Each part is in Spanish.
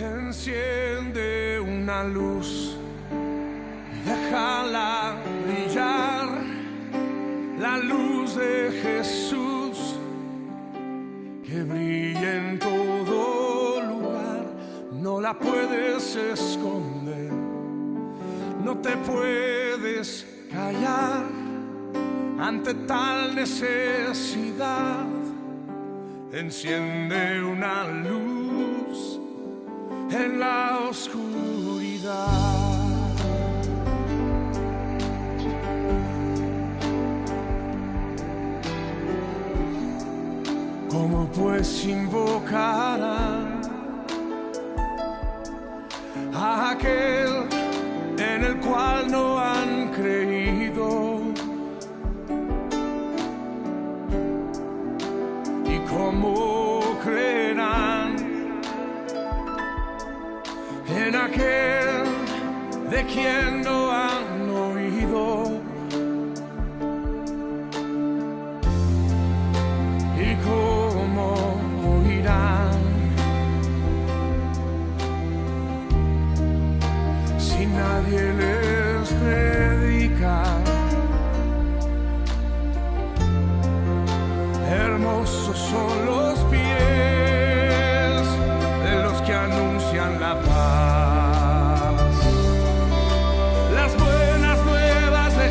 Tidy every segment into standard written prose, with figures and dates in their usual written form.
Enciende una luz, déjala brillar, la luz de Jesús que brilla en todo lugar. No la puedes esconder, no te puedes callar ante tal necesidad. Enciende una luz en la oscuridad. ¿Cómo pues invocarán a aquel en el cual no han creído? ¿Y cómo creerán en aquel de quien no han oído? ¿Y cómo oirán si nadie les predica? Hermosos son los pies de los que anuncian la paz. Las buenas nuevas de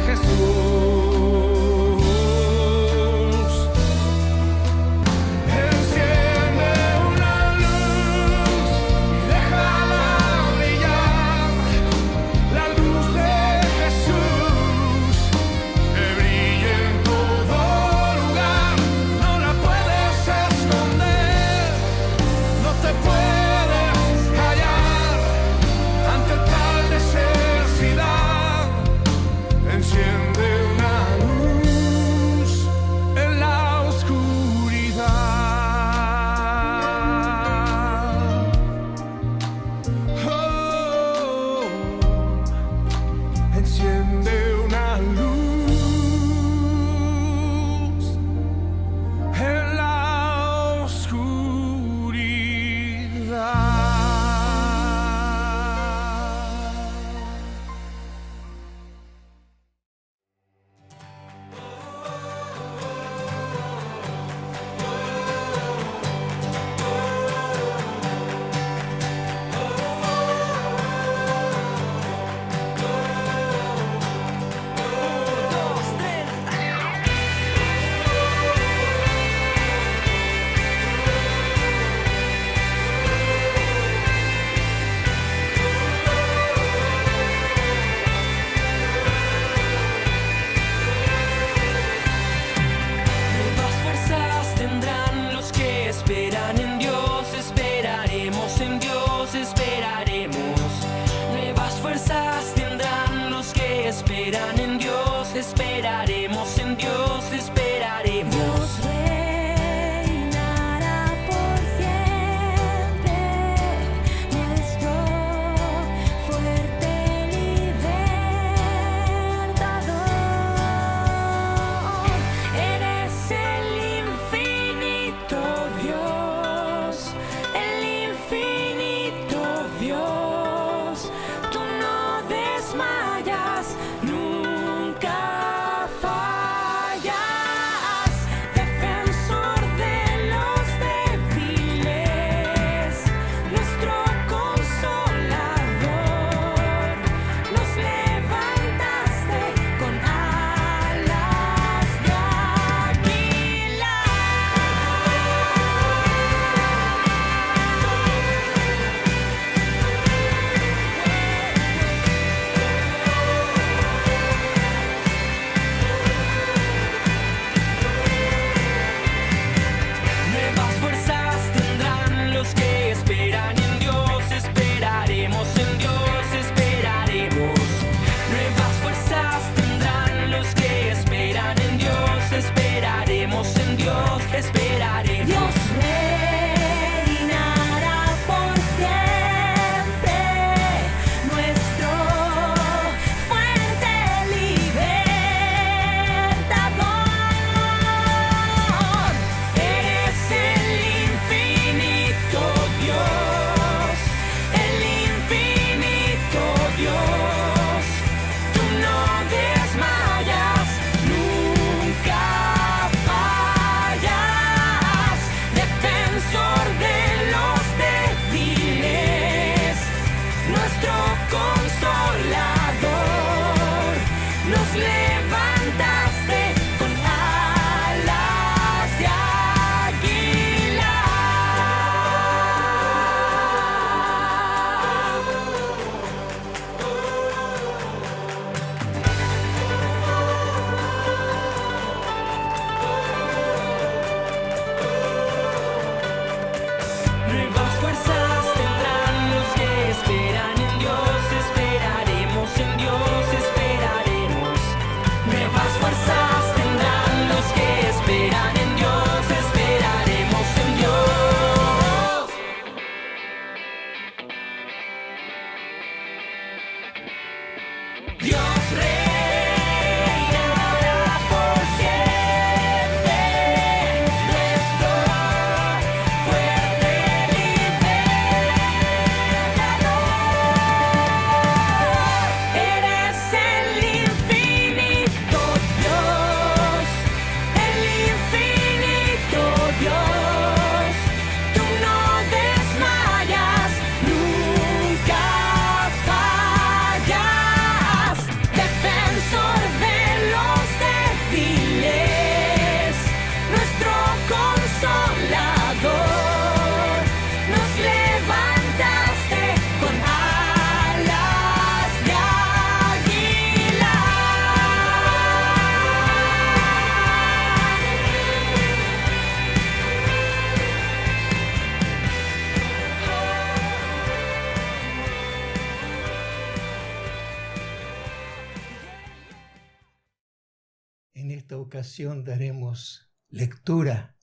esta ocasión daremos lectura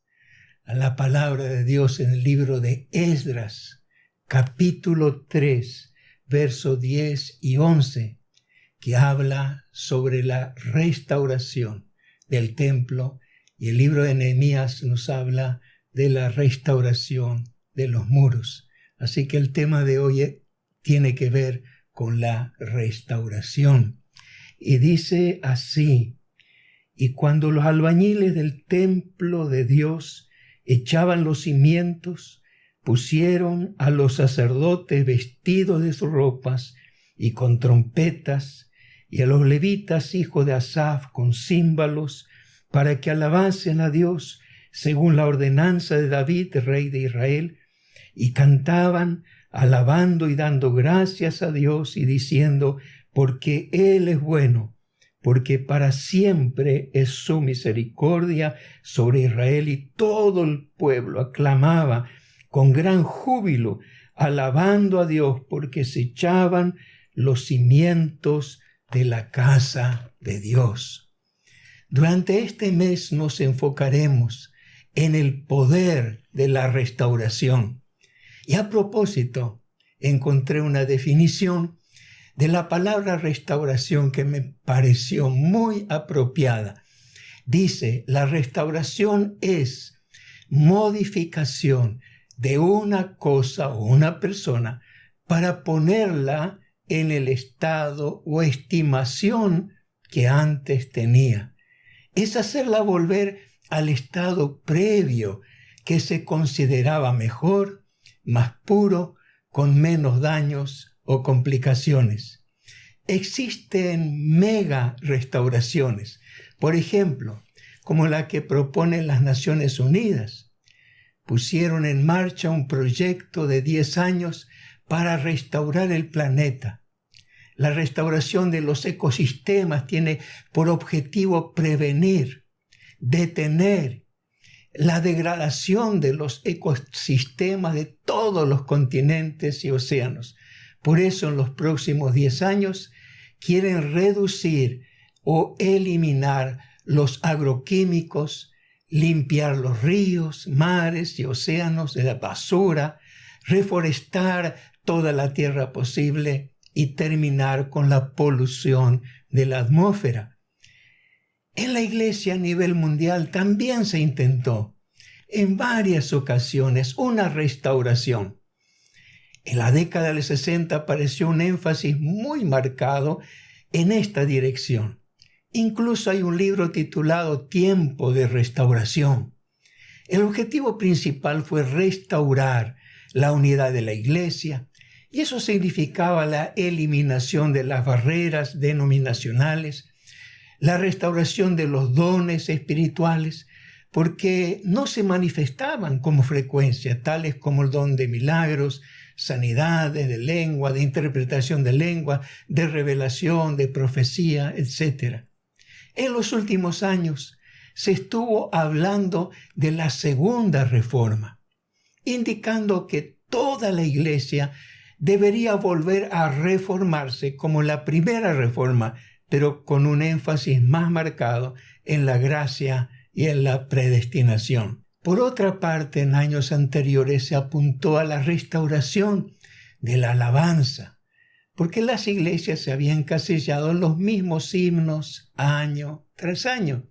a la palabra de Dios en el libro de Esdras, capítulo 3, versos 10 y 11, que habla sobre la restauración del templo, y el libro de Nehemías nos habla de la restauración de los muros. Así que el tema de hoy tiene que ver con la restauración. Y dice así: y cuando los albañiles del templo de Dios echaban los cimientos, pusieron a los sacerdotes vestidos de sus ropas y con trompetas, y a los levitas hijos de Asaf con címbalos, para que alabasen a Dios según la ordenanza de David, rey de Israel, y cantaban, alabando y dando gracias a Dios y diciendo: porque Él es bueno, porque para siempre es su misericordia sobre Israel. Y todo el pueblo aclamaba con gran júbilo, alabando a Dios, porque se echaban los cimientos de la casa de Dios. Durante este mes nos enfocaremos en el poder de la restauración. Y a propósito, encontré una definición de la palabra restauración que me pareció muy apropiada. Dice: la restauración es modificación de una cosa o una persona para ponerla en el estado o estimación que antes tenía. Es hacerla volver al estado previo que se consideraba mejor, más puro, con menos daños o complicaciones. Existen mega restauraciones, por ejemplo, como la que proponen las Naciones Unidas. Pusieron en marcha un proyecto de 10 años para restaurar el planeta. La restauración de los ecosistemas tiene por objetivo prevenir, detener la degradación de los ecosistemas de todos los continentes y océanos. Por eso en los próximos 10 años quieren reducir o eliminar los agroquímicos, limpiar los ríos, mares y océanos de la basura, reforestar toda la tierra posible y terminar con la polución de la atmósfera. En la iglesia a nivel mundial también se intentó en varias ocasiones una restauración. En la década del 60 apareció un énfasis muy marcado en esta dirección. Incluso hay un libro titulado Tiempo de Restauración. El objetivo principal fue restaurar la unidad de la iglesia, y eso significaba la eliminación de las barreras denominacionales, la restauración de los dones espirituales, porque no se manifestaban con frecuencia, tales como el don de milagros, sanidades, de lengua, de interpretación de lengua, de revelación, de profecía, etc. En los últimos años se estuvo hablando de la segunda reforma, indicando que toda la iglesia debería volver a reformarse como la primera reforma, pero con un énfasis más marcado en la gracia y en la predestinación. Por otra parte, en años anteriores se apuntó a la restauración de la alabanza, porque las iglesias se habían encasillado en los mismos himnos año tras año.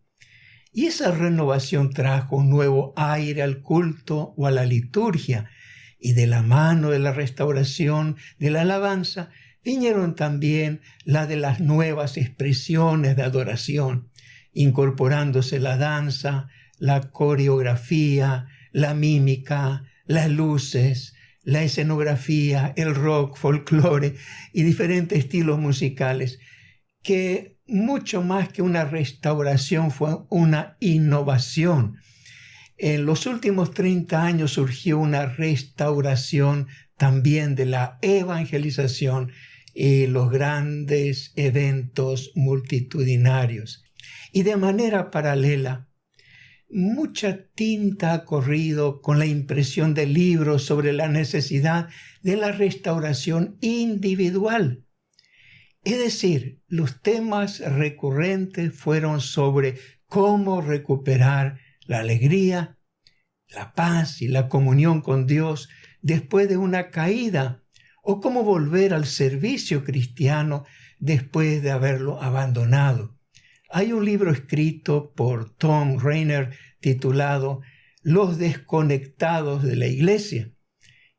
Y esa renovación trajo un nuevo aire al culto o a la liturgia, y de la mano de la restauración de la alabanza vinieron también la de las nuevas expresiones de adoración, incorporándose la danza, la coreografía, la mímica, las luces, la escenografía, el rock, folclore y diferentes estilos musicales, que mucho más que una restauración fue una innovación. En los últimos 30 años surgió una restauración también de la evangelización y los grandes eventos multitudinarios. Y de manera paralela, mucha tinta ha corrido con la impresión de libros sobre la necesidad de la restauración individual. Es decir, los temas recurrentes fueron sobre cómo recuperar la alegría, la paz y la comunión con Dios después de una caída, o cómo volver al servicio cristiano después de haberlo abandonado. Hay un libro escrito por Tom Rainer titulado Los desconectados de la iglesia,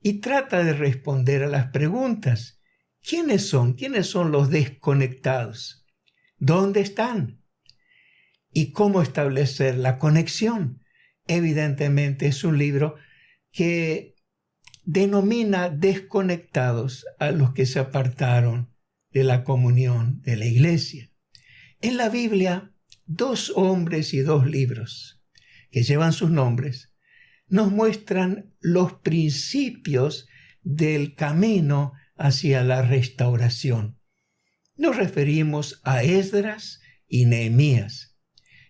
y trata de responder a las preguntas. ¿Quiénes son? ¿Quiénes son los desconectados? ¿Dónde están? ¿Y cómo establecer la conexión? Evidentemente es un libro que denomina desconectados a los que se apartaron de la comunión de la iglesia. En la Biblia, 2 hombres y 2 libros que llevan sus nombres nos muestran los principios del camino hacia la restauración. Nos referimos a Esdras y Nehemías,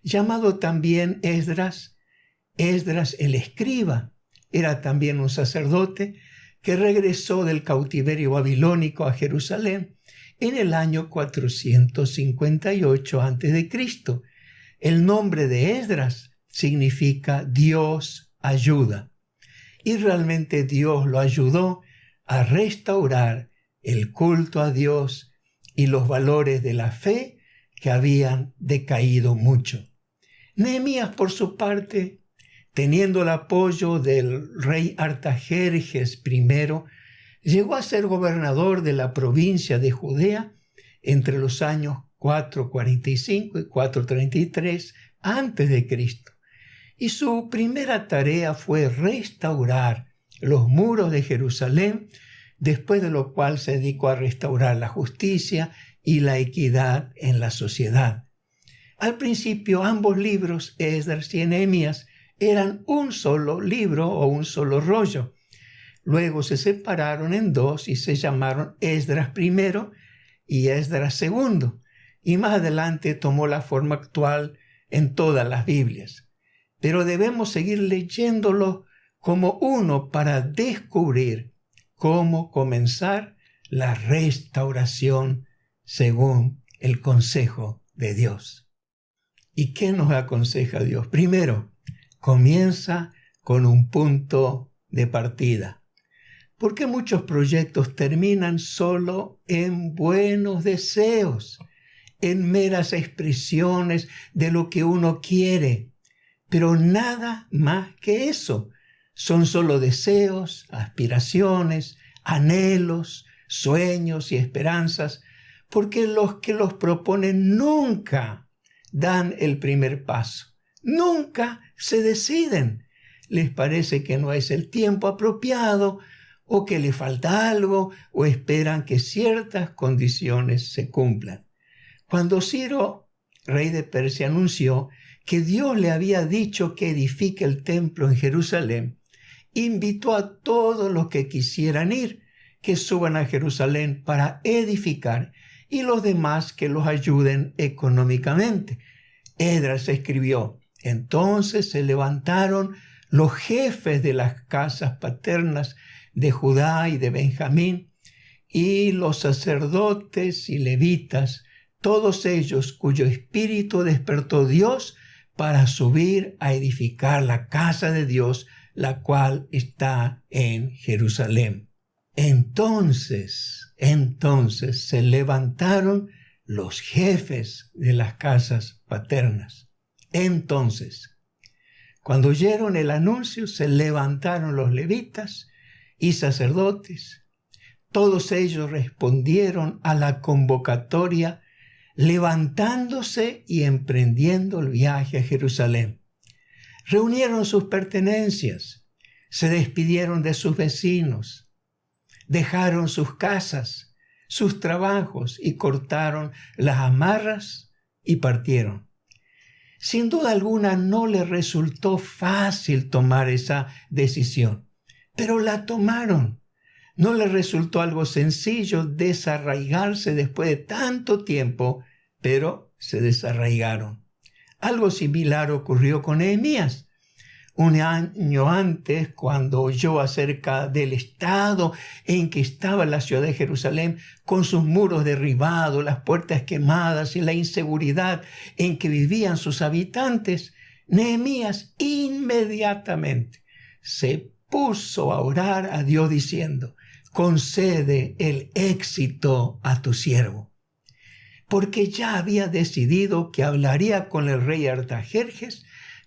llamado también Esdras el escriba. Era también un sacerdote que regresó del cautiverio babilónico a Jerusalén en el año 458 a.C. El nombre de Esdras significa Dios ayuda. Y realmente Dios lo ayudó a restaurar el culto a Dios y los valores de la fe que habían decaído mucho. Nehemías, por su parte, teniendo el apoyo del rey Artajerjes I, llegó a ser gobernador de la provincia de Judea entre los años 445 y 433 a.C. Y su primera tarea fue restaurar los muros de Jerusalén, después de lo cual se dedicó a restaurar la justicia y la equidad en la sociedad. Al principio, ambos libros, Esdras y Nehemías, eran un solo libro o un solo rollo. Luego se separaron en 2 y se llamaron Esdras I y Esdras II, y más adelante tomó la forma actual en todas las Biblias. Pero debemos seguir leyéndolo como uno para descubrir cómo comenzar la restauración según el consejo de Dios. ¿Y qué nos aconseja Dios? Primero, comienza con un punto de partida. Porque muchos proyectos terminan solo en buenos deseos, en meras expresiones de lo que uno quiere, pero nada más que eso. Son solo deseos, aspiraciones, anhelos, sueños y esperanzas, porque los que los proponen nunca dan el primer paso, nunca se deciden. Les parece que no es el tiempo apropiado, o que le falta algo, o esperan que ciertas condiciones se cumplan. Cuando Ciro, rey de Persia, anunció que Dios le había dicho que edifique el templo en Jerusalén, invitó a todos los que quisieran ir, que suban a Jerusalén para edificar, y los demás que los ayuden económicamente. Esdras escribió: entonces se levantaron los jefes de las casas paternas de Judá y de Benjamín, y los sacerdotes y levitas, todos ellos cuyo espíritu despertó Dios para subir a edificar la casa de Dios, la cual está en Jerusalén. Entonces se levantaron los jefes de las casas paternas. Entonces, cuando oyeron el anuncio, se levantaron los levitas y sacerdotes. Todos ellos respondieron a la convocatoria, levantándose y emprendiendo el viaje a Jerusalén. Reunieron sus pertenencias, se despidieron de sus vecinos, dejaron sus casas, sus trabajos y cortaron las amarras y partieron. Sin duda alguna no les resultó fácil tomar esa decisión, pero la tomaron. No les resultó algo sencillo desarraigarse después de tanto tiempo, pero se desarraigaron. Algo similar ocurrió con Nehemías. Un año antes, cuando oyó acerca del estado en que estaba la ciudad de Jerusalén, con sus muros derribados, las puertas quemadas y la inseguridad en que vivían sus habitantes, Nehemías inmediatamente se puso a orar a Dios diciendo: concede el éxito a tu siervo. Porque ya había decidido que hablaría con el rey Artajerjes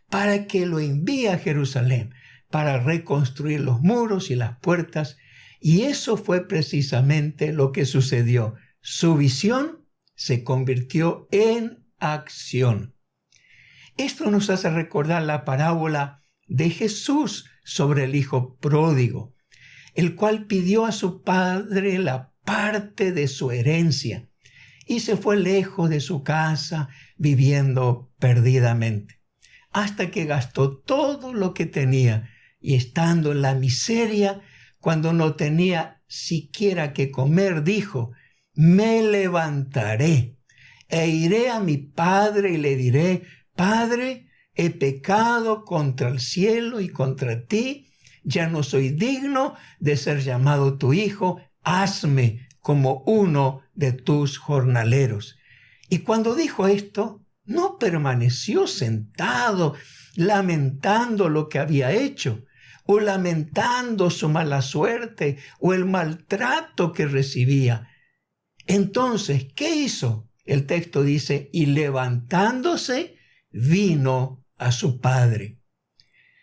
para que lo envíe a Jerusalén para reconstruir los muros y las puertas, y eso fue precisamente lo que sucedió. Su visión se convirtió en acción. Esto nos hace recordar la parábola de Jesús sobre el hijo pródigo, el cual pidió a su padre la parte de su herencia y se fue lejos de su casa viviendo perdidamente, hasta que gastó todo lo que tenía y estando en la miseria, cuando no tenía siquiera que comer, dijo: me levantaré e iré a mi padre y le diré: Padre, he pecado contra el cielo y contra ti, ya no soy digno de ser llamado tu hijo, hazme como uno de tus jornaleros. Y cuando dijo esto, no permaneció sentado lamentando lo que había hecho, o lamentando su mala suerte o el maltrato que recibía. Entonces, ¿qué hizo? El texto dice: y levantándose, vino a su padre.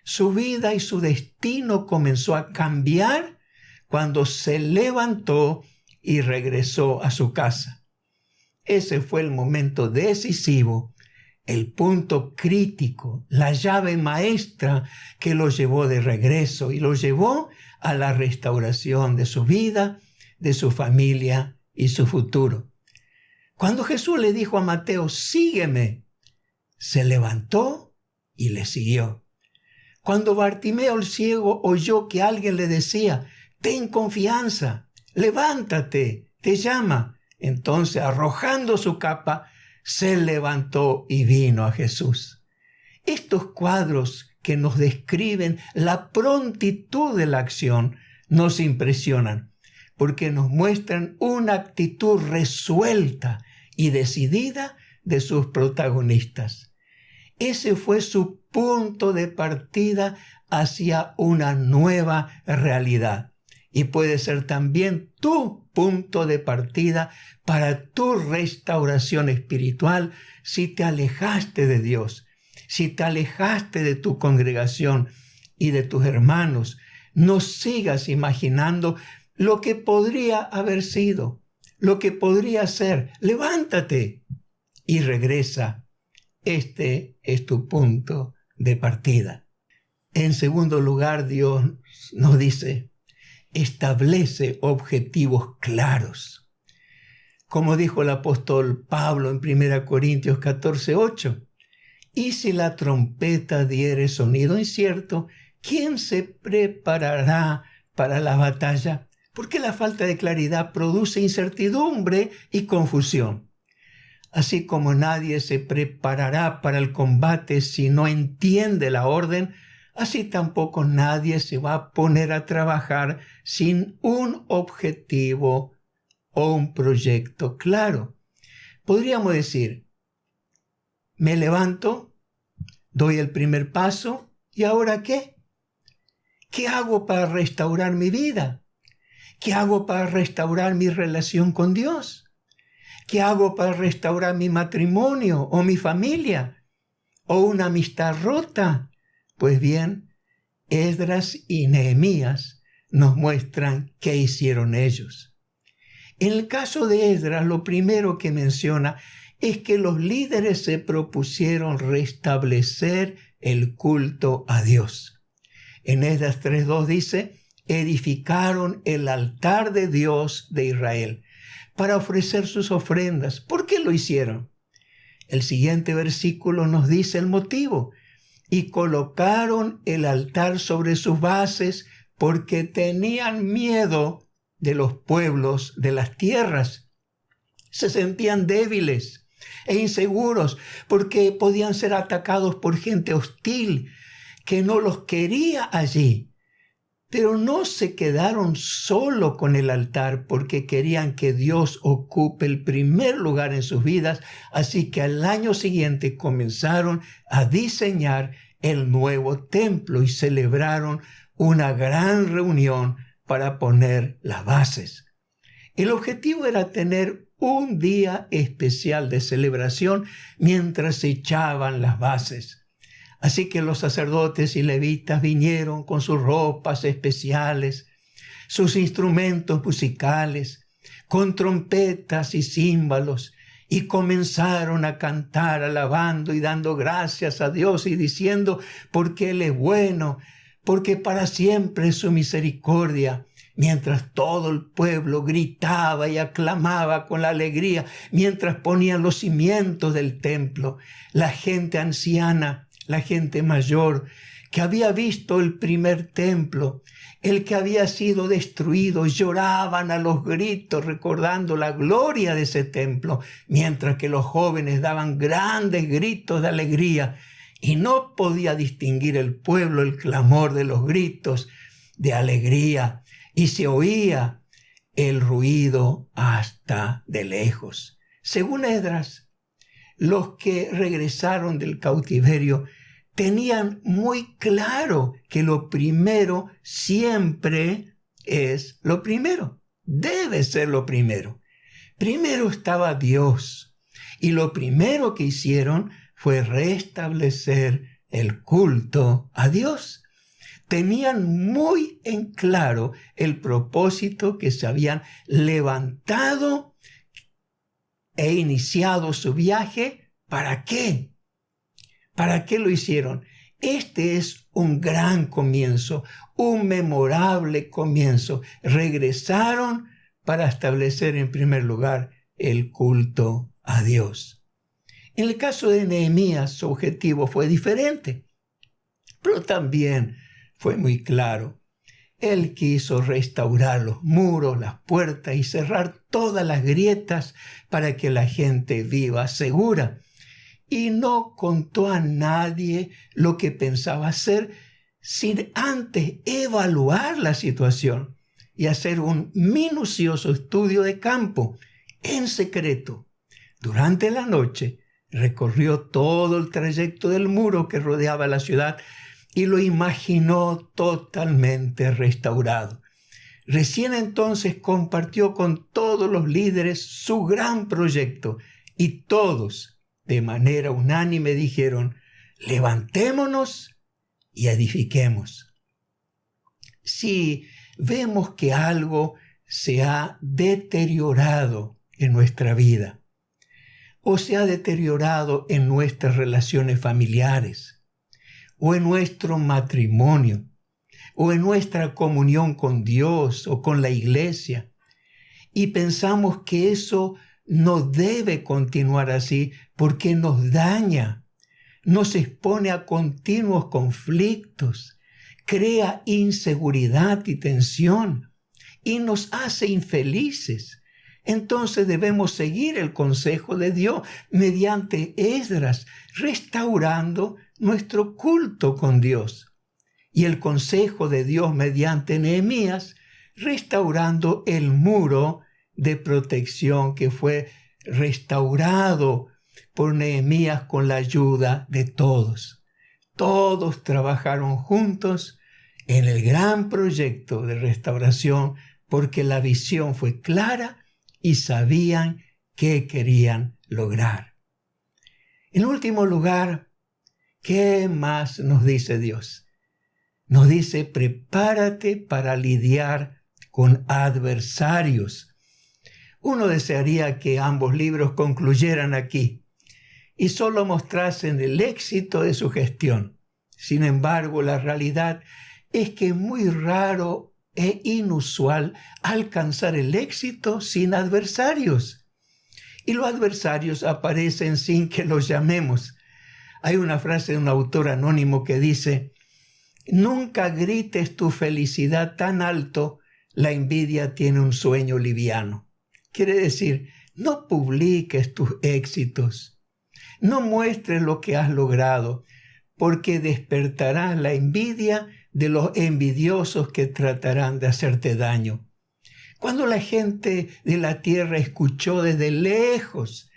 Su vida y su destino comenzó a cambiar cuando se levantó y regresó a su casa. Ese fue el momento decisivo, el punto crítico, la llave maestra que lo llevó de regreso y lo llevó a la restauración de su vida, de su familia y su futuro. Cuando Jesús le dijo a Mateo: sígueme, se levantó y le siguió. Cuando Bartimeo el ciego oyó que alguien le decía: ten confianza, levántate, te llama, entonces arrojando su capa, se levantó y vino a Jesús. Estos cuadros que nos describen la prontitud de la acción nos impresionan, porque nos muestran una actitud resuelta y decidida de sus protagonistas. Ese fue su punto de partida hacia una nueva realidad. Y puede ser también tu punto de partida para tu restauración espiritual si te alejaste de Dios, si te alejaste de tu congregación y de tus hermanos. No sigas imaginando lo que podría haber sido, lo que podría ser. Levántate y regresa. Este es tu punto de partida. En segundo lugar, Dios nos dice: establece objetivos claros. Como dijo el apóstol Pablo en 1 Corintios 14:8, y si la trompeta diere sonido incierto, ¿quién se preparará para la batalla? Porque la falta de claridad produce incertidumbre y confusión. Así como nadie se preparará para el combate si no entiende la orden, así tampoco nadie se va a poner a trabajar sin un objetivo o un proyecto claro. Podríamos decir: me levanto, doy el primer paso, ¿y ahora qué? ¿Qué hago para restaurar mi vida? ¿Qué hago para restaurar mi relación con Dios? ¿Qué hago para restaurar mi matrimonio o mi familia o una amistad rota? Pues bien, Esdras y Nehemías nos muestran qué hicieron ellos. En el caso de Esdras, lo primero que menciona es que los líderes se propusieron restablecer el culto a Dios. En Esdras 3:2 dice: edificaron el altar de Dios de Israel para ofrecer sus ofrendas. ¿Por qué lo hicieron? El siguiente versículo nos dice el motivo: y colocaron el altar sobre sus bases porque tenían miedo de los pueblos de las tierras. Se sentían débiles e inseguros porque podían ser atacados por gente hostil que no los quería allí. Pero no se quedaron solo con el altar porque querían que Dios ocupe el primer lugar en sus vidas. Así que al año siguiente comenzaron a diseñar el nuevo templo y celebraron una gran reunión para poner las bases. El objetivo era tener un día especial de celebración mientras se echaban las bases. Así que los sacerdotes y levitas vinieron con sus ropas especiales, sus instrumentos musicales, con trompetas y címbalos, y comenzaron a cantar alabando y dando gracias a Dios y diciendo, porque Él es bueno, porque para siempre es su misericordia. Mientras todo el pueblo gritaba y aclamaba con la alegría, mientras ponían los cimientos del templo, la gente anciana, la gente mayor, que había visto el primer templo, el que había sido destruido, lloraban a los gritos recordando la gloria de ese templo, mientras que los jóvenes daban grandes gritos de alegría y no podía distinguir el pueblo el clamor de los gritos de alegría y se oía el ruido hasta de lejos. Según Esdras, los que regresaron del cautiverio tenían muy claro que lo primero siempre es lo primero. Debe ser lo primero. Primero estaba Dios y lo primero que hicieron fue restablecer el culto a Dios. Tenían muy en claro el propósito que se habían levantado e iniciado su viaje. ¿Para qué? ¿Para qué lo hicieron? Este es un gran comienzo, un memorable comienzo. Regresaron para establecer en primer lugar el culto a Dios. En el caso de Nehemías, su objetivo fue diferente, pero también fue muy claro. Él quiso restaurar los muros, las puertas y cerrar todas las grietas para que la gente viva segura. Y no contó a nadie lo que pensaba hacer sin antes evaluar la situación y hacer un minucioso estudio de campo en secreto. Durante la noche recorrió todo el trayecto del muro que rodeaba la ciudad y lo imaginó totalmente restaurado. Recién entonces compartió con todos los líderes su gran proyecto y todos, de manera unánime, dijeron, levantémonos y edifiquemos. Si vemos que algo se ha deteriorado en nuestra vida o se ha deteriorado en nuestras relaciones familiares o en nuestro matrimonio o en nuestra comunión con Dios o con la iglesia y pensamos que eso no debe continuar así porque nos daña, nos expone a continuos conflictos, crea inseguridad y tensión y nos hace infelices. Entonces debemos seguir el consejo de Dios mediante Esdras, restaurando nuestro culto con Dios. Y el consejo de Dios mediante Nehemías, restaurando el muro de protección que fue restaurado por Nehemías con la ayuda de todos. Todos trabajaron juntos en el gran proyecto de restauración porque la visión fue clara y sabían qué querían lograr. En último lugar, ¿qué más nos dice Dios? Nos dice, prepárate para lidiar con adversarios. Uno desearía que ambos libros concluyeran aquí y solo mostrasen el éxito de su gestión. Sin embargo, la realidad es que es muy raro e inusual alcanzar el éxito sin adversarios. Y los adversarios aparecen sin que los llamemos. Hay una frase de un autor anónimo que dice, nunca grites tu felicidad tan alto, la envidia tiene un sueño liviano. Quiere decir, no publiques tus éxitos, no muestres lo que has logrado, porque despertará la envidia de los envidiosos que tratarán de hacerte daño. Cuando la gente de la tierra escuchó desde lejos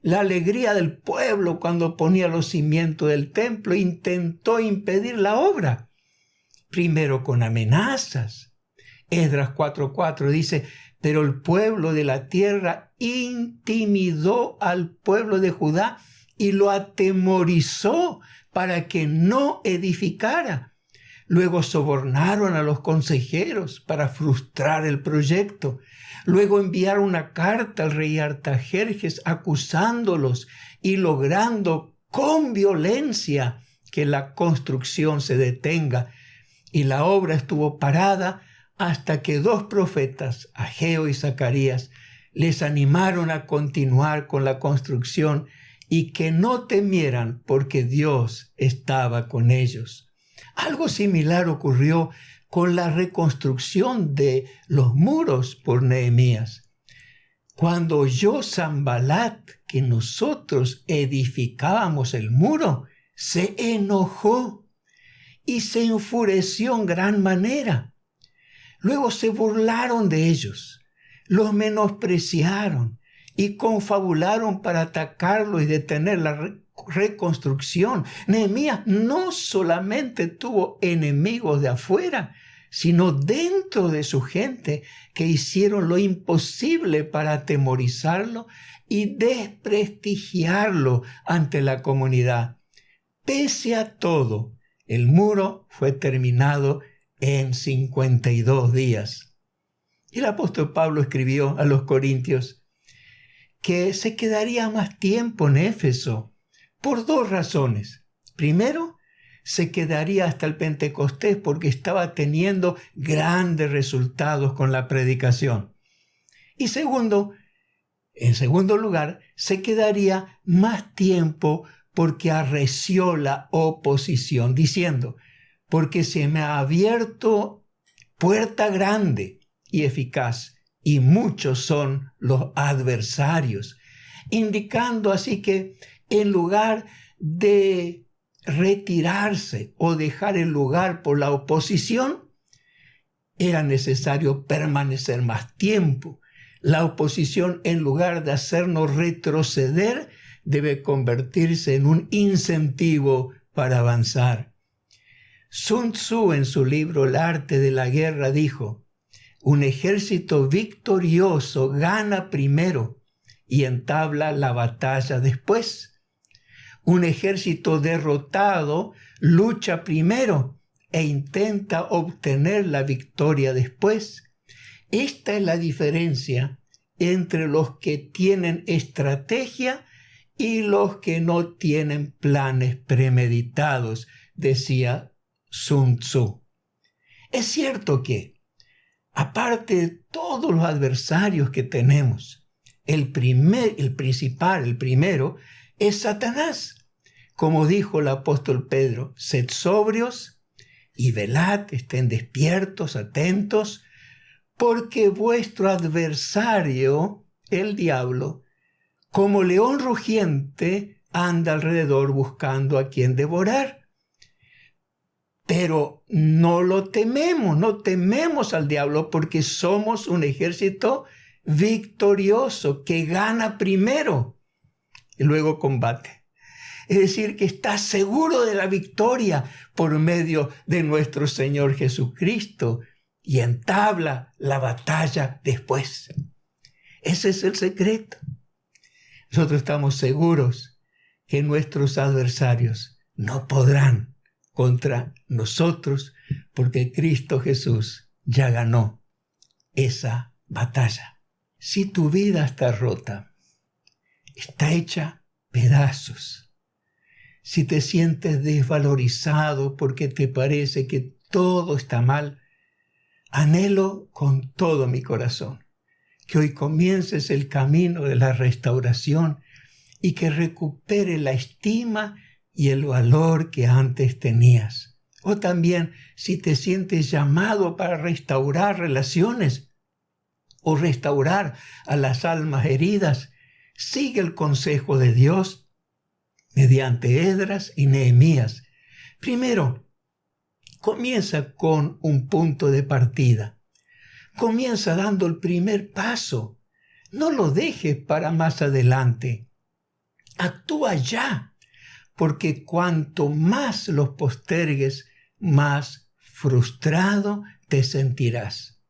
la alegría del pueblo cuando ponía los cimientos del templo, intentó impedir la obra, primero con amenazas. Esdras 4:4 dice: pero el pueblo de la tierra intimidó al pueblo de Judá y lo atemorizó para que no edificara. Luego sobornaron a los consejeros para frustrar el proyecto. Luego enviaron una carta al rey Artajerjes acusándolos y logrando con violencia que la construcción se detenga. Y la obra estuvo parada hasta que 2 profetas, Ageo y Zacarías, les animaron a continuar con la construcción y que no temieran porque Dios estaba con ellos. Algo similar ocurrió con la reconstrucción de los muros por Nehemías. Cuando oyó Sanbalat que nosotros edificábamos el muro, se enojó y se enfureció en gran manera. Luego se burlaron de ellos, los menospreciaron y confabularon para atacarlo y detener la reconstrucción. Nehemías no solamente tuvo enemigos de afuera, sino dentro de su gente que hicieron lo imposible para atemorizarlo y desprestigiarlo ante la comunidad. Pese a todo, el muro fue terminado en 52 días. El apóstol Pablo escribió a los Corintios que se quedaría más tiempo en Éfeso por 2 razones. Primero, se quedaría hasta el Pentecostés porque estaba teniendo grandes resultados con la predicación. Y segundo, en segundo lugar, se quedaría más tiempo porque arreció la oposición, diciendo: porque se me ha abierto puerta grande y eficaz, y muchos son los adversarios, indicando así que en lugar de retirarse o dejar el lugar por la oposición, era necesario permanecer más tiempo. La oposición, en lugar de hacernos retroceder, debe convertirse en un incentivo para avanzar. Sun Tzu, en su libro El arte de la guerra, dijo: un ejército victorioso gana primero y entabla la batalla después. Un ejército derrotado lucha primero e intenta obtener la victoria después. Esta es la diferencia entre los que tienen estrategia y los que no tienen planes premeditados, decía Sun Tzu. Es cierto que, aparte de todos los adversarios que tenemos, el primero, es Satanás. Como dijo el apóstol Pedro: sed sobrios y velad, estén despiertos, atentos, porque vuestro adversario, el diablo, como león rugiente, anda alrededor buscando a quien devorar. Pero no lo tememos, no tememos al diablo, porque somos un ejército victorioso que gana primero y luego combate. Es decir, que está seguro de la victoria por medio de nuestro Señor Jesucristo y entabla la batalla después. Ese es el secreto. Nosotros estamos seguros que nuestros adversarios no podrán contra nosotros porque Cristo Jesús ya ganó esa batalla. Si tu vida está rota, está hecha pedazos, si te sientes desvalorizado porque te parece que todo está mal, anhelo con todo mi corazón que hoy comiences el camino de la restauración y que recupere la estima y el valor que antes tenías. O también, si te sientes llamado para restaurar relaciones o restaurar a las almas heridas, sigue el consejo de Dios mediante Esdras y Nehemías, Primero, comienza con un punto de partida. Comienza dando el primer paso. No lo dejes para más adelante. Actúa ya, porque cuanto más los postergues, más frustrado te sentirás.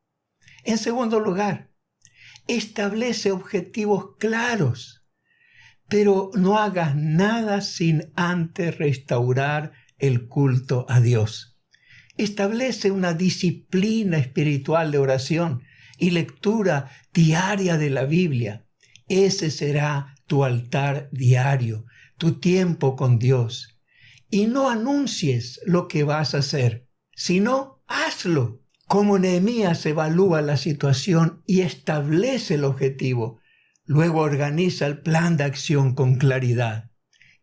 En segundo lugar, establece objetivos claros, pero no hagas nada sin antes restaurar el culto a Dios. Establece una disciplina espiritual de oración y lectura diaria de la Biblia. Ese será tu altar diario, tu tiempo con Dios. Y no anuncies lo que vas a hacer, sino hazlo. Como Nehemías evalúa la situación y establece el objetivo, luego organiza el plan de acción con claridad.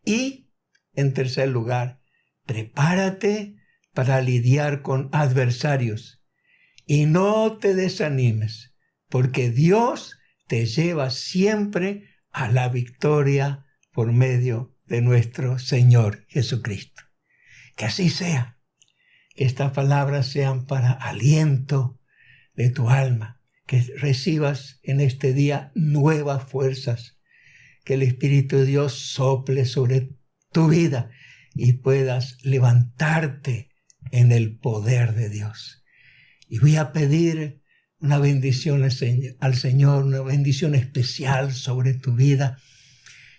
Y, en tercer lugar, prepárate para lidiar con adversarios. Y no te desanimes, porque Dios te lleva siempre a la victoria por medio de nuestro Señor Jesucristo. Que así sea. Que estas palabras sean para aliento de tu alma. Que recibas en este día nuevas fuerzas. Que el Espíritu de Dios sople sobre tu vida y puedas levantarte en el poder de Dios. Y voy a pedir una bendición al Señor, una bendición especial sobre tu vida.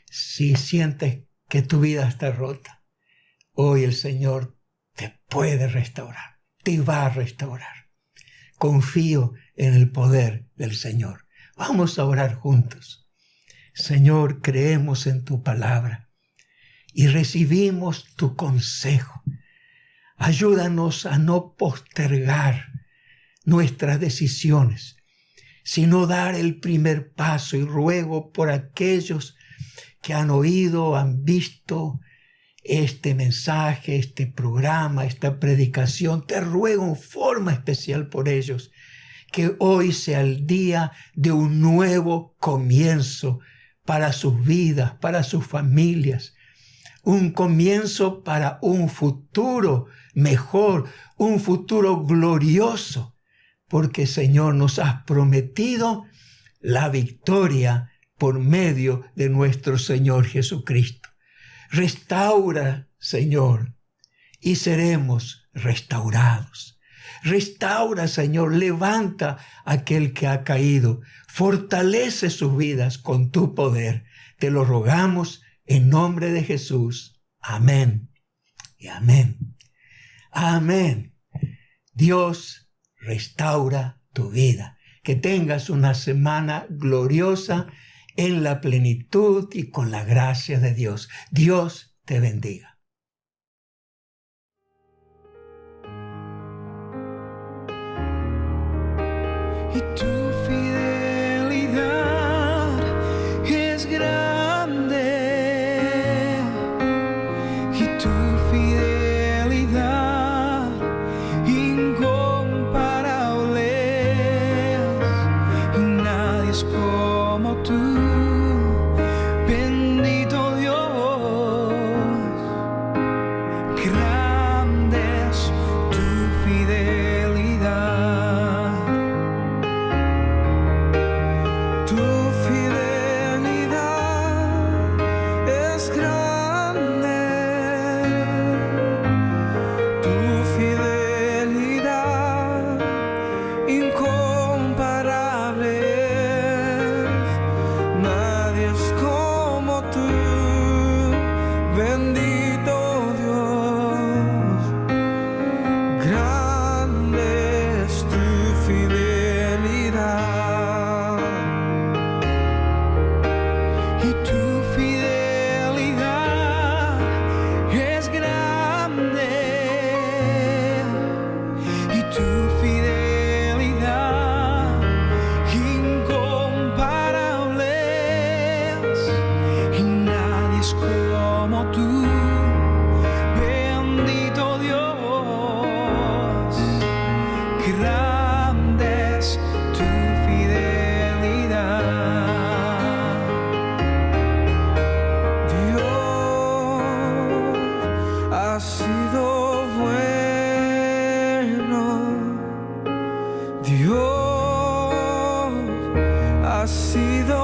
Si sientes que tu vida está rota, hoy el Señor te puede restaurar, te va a restaurar. Confío en el poder del Señor. Vamos a orar juntos. Señor, creemos en tu palabra y recibimos tu consejo. Ayúdanos a no postergar nuestras decisiones, sino dar el primer paso. Y ruego por aquellos que han oído, han visto este mensaje, este programa, esta predicación. Te ruego en forma especial por ellos, que hoy sea el día de un nuevo comienzo para sus vidas, para sus familias. Un comienzo para un futuro mejor, un futuro glorioso. Porque, Señor, nos has prometido la victoria por medio de nuestro Señor Jesucristo. Restaura, Señor, y seremos restaurados. Restaura, Señor, levanta a aquel que ha caído. Fortalece sus vidas con tu poder. Te lo rogamos en nombre de Jesús. Amén y amén. Amén. Dios restaura tu vida. Que tengas una semana gloriosa en la plenitud y con la gracia de Dios. Dios te bendiga. Y tu fidelidad es grande, y tu fidelidad incomparable, y nadie es como tú, bendito Dios. Grande es tu fidelidad. Tu fidelidad es grande, tu fidelidad incomparable, has sido